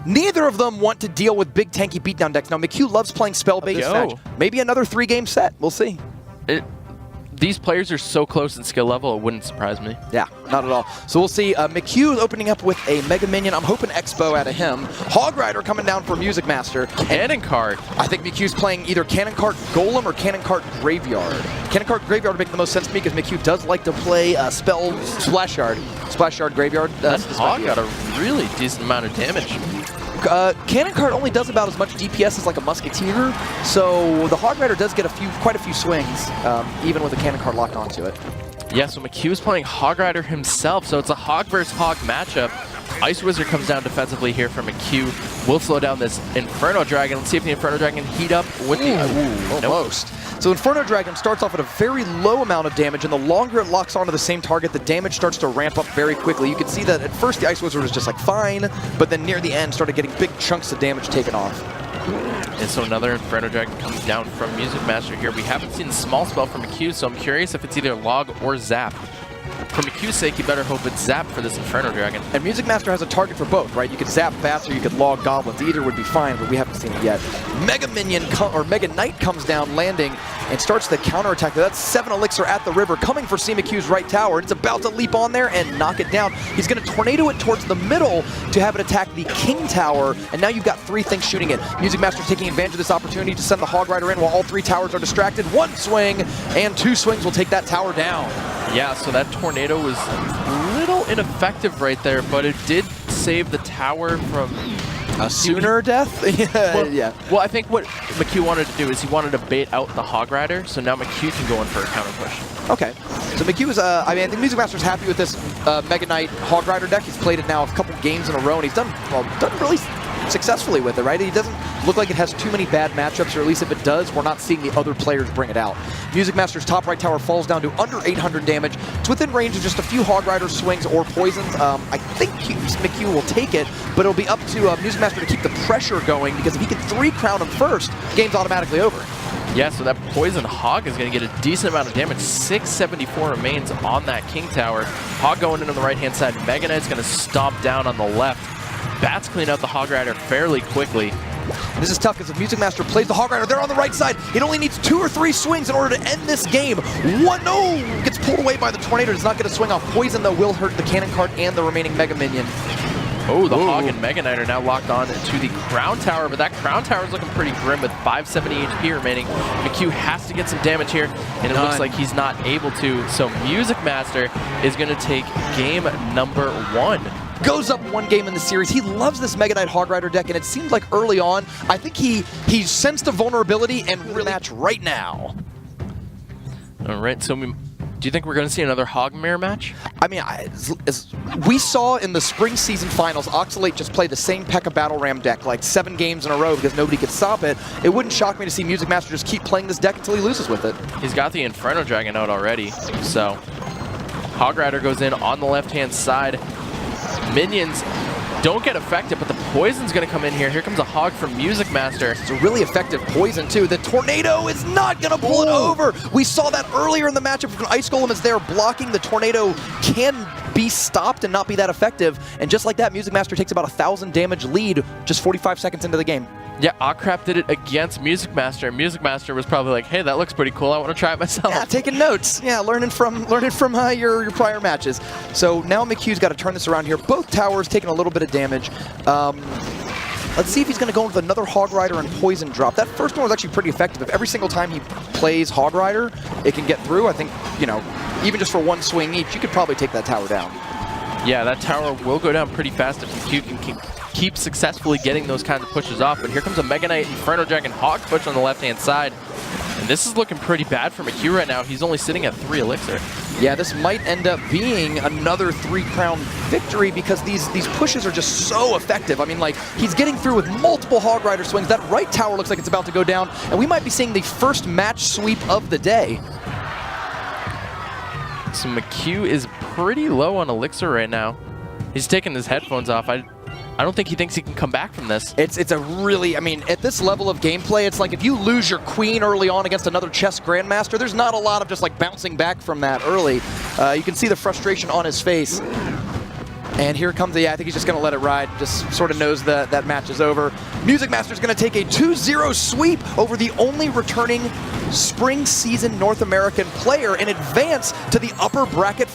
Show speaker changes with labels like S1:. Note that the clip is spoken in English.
S1: Neither of them want to deal with big tanky beatdown decks. Now, McHugh loves playing spell-based match. Maybe another 3-game set. We'll see.
S2: These players are so close in skill level, it wouldn't surprise me.
S1: Yeah, not at all. So we'll see. McHugh opening up with a Mega Minion. I'm hoping Expo out of him. Hog Rider coming down for MusicMaster.
S2: Cannon Cart.
S1: I think McHugh's playing either Cannon Cart Golem or Cannon Cart Graveyard. Cannon Cart Graveyard would make the most sense to me because McHugh does like to play Spell Splash Yard. Splash Yard Graveyard.
S2: That Hog got a really decent amount of damage.
S1: Cannon Cart only does about as much DPS as like a Musketeer, so the Hog Rider does get quite a few swings, even with the Cannon Cart locked onto it.
S2: Yeah, so McHugh's playing Hog Rider himself, so it's a Hog versus Hog matchup. Ice Wizard comes down defensively here for McHugh. Will slow down this Inferno Dragon. Let's see if the Inferno Dragon heat up with the...
S1: Almost. So Inferno Dragon starts off at a very low amount of damage, and the longer it locks onto the same target, the damage starts to ramp up very quickly. You can see that at first the Ice Wizard was just like fine, but then near the end started getting big chunks of damage taken off.
S2: And so another Inferno Dragon comes down from MusicMaster here. We haven't seen a small spell from McHugh, so I'm curious if it's either Log or Zap. For McHugh's sake, you better hope it's Zap for this Inferno Dragon.
S1: And MusicMaster has a target for both, right? You could Zap Bats or you could Log Goblins. Either would be fine, but we haven't seen it yet. Mega Minion, or Mega Knight comes down, landing, and starts the counterattack. That's 7 Elixir at the river, coming for CMcHugh's right tower. It's about to leap on there and knock it down. He's going to tornado it towards the middle to have it attack the King Tower, and now you've got 3 things shooting it. MusicMaster taking advantage of this opportunity to send the Hog Rider in while all 3 towers are distracted. 1 swing, and 2 swings will take that tower down.
S2: Yeah, so that tornado was a little ineffective right there, but it did save the tower from
S1: a sooner death? Yeah.
S2: Well, I think what McHugh wanted to do is he wanted to bait out the Hog Rider, so now McHugh can go in for a counter push.
S1: Okay. So McHugh is, I think MusicMaster's happy with this Mega Knight Hog Rider deck. He's played it now a couple games in a row, and he's done really successfully with it, right? He doesn't look like it has too many bad matchups, or at least if it does, we're not seeing the other players bring it out. MusicMaster's top right tower falls down to under 800 damage. It's within range of just a few Hog Rider swings or poisons. I think McHugh will take it, but it'll be up to MusicMaster to keep the pressure going, because if he can 3-crown him first, game's automatically over.
S2: Yeah, so that Poison Hog is going to get a decent amount of damage. 674 remains on that King Tower. Hog going in on the right-hand side. Mega Knight's going to stomp down on the left. Bats clean out the Hog Rider fairly quickly.
S1: This is tough because if MusicMaster plays the Hog Rider, they're on the right side. It only needs 2 or 3 swings in order to end this game. Gets pulled away by the Tornado. Does not get a swing off. Poison, though, will hurt the Cannon Cart and the remaining Mega Minion.
S2: Oh, the Hog and Mega Knight are now locked on to the Crown Tower, but that Crown Tower is looking pretty grim with 570 HP remaining. McHugh has to get some damage here, and it looks like he's not able to. So MusicMaster is going to take game number 1.
S1: Goes up 1 game in the series. He loves this Mega Knight Hog Rider deck, and it seemed like early on, I think he sensed a vulnerability and really match right now.
S2: All right, so do you think we're going to see another Hog Mirror match?
S1: I mean, as we saw in the spring season finals, Oxalate just played the same P.E.K.K.A. Battle Ram deck like 7 games in a row because nobody could stop it. It wouldn't shock me to see MusicMaster just keep playing this deck until he loses with it.
S2: He's got the Inferno Dragon out already, so Hog Rider goes in on the left-hand side. Minions don't get affected, but the Poison's going to come in here. Here comes a Hog from MusicMaster.
S1: It's a really effective Poison, too. The Tornado is not going to pull it over. We saw that earlier in the matchup when Ice Golem is there blocking. The Tornado can be stopped and not be that effective. And just like that, MusicMaster takes about 1,000 damage lead just 45 seconds into the game.
S2: Yeah, Okrap did it against MusicMaster, and MusicMaster was probably like, hey, that looks pretty cool. I want to try it myself.
S1: Yeah, taking notes. Yeah, learning from your prior matches. So now McHugh's got to turn this around here. Both towers taking a little bit of damage. Let's see if he's going to go with another Hog Rider and Poison drop. That first one was actually pretty effective. If every single time he plays Hog Rider, it can get through. I think, you know, even just for 1 swing each, you could probably take that tower down.
S2: Yeah, that tower will go down pretty fast if McHugh can keep successfully getting those kinds of pushes off. But here comes a Mega Knight Inferno Dragon Hog push on the left-hand side. And this is looking pretty bad for McHugh right now. He's only sitting at 3 Elixir.
S1: Yeah, this might end up being another 3-crown victory because these pushes are just so effective. I mean, like, he's getting through with multiple Hog Rider swings. That right tower looks like it's about to go down, and we might be seeing the first match sweep of the day. So
S2: McHugh is pretty low on Elixir right now. He's taking his headphones off. I don't think he thinks he can come back from this.
S1: It's a really, I mean, at this level of gameplay, it's like if you lose your queen early on against another chess grandmaster, there's not a lot of just like bouncing back from that early. You can see the frustration on his face. And here comes the, I think he's just going to let it ride, just sort of knows that that match is over. MusicMaster's going to take a 2-0 sweep over the only returning spring season North American player and advance to the upper bracket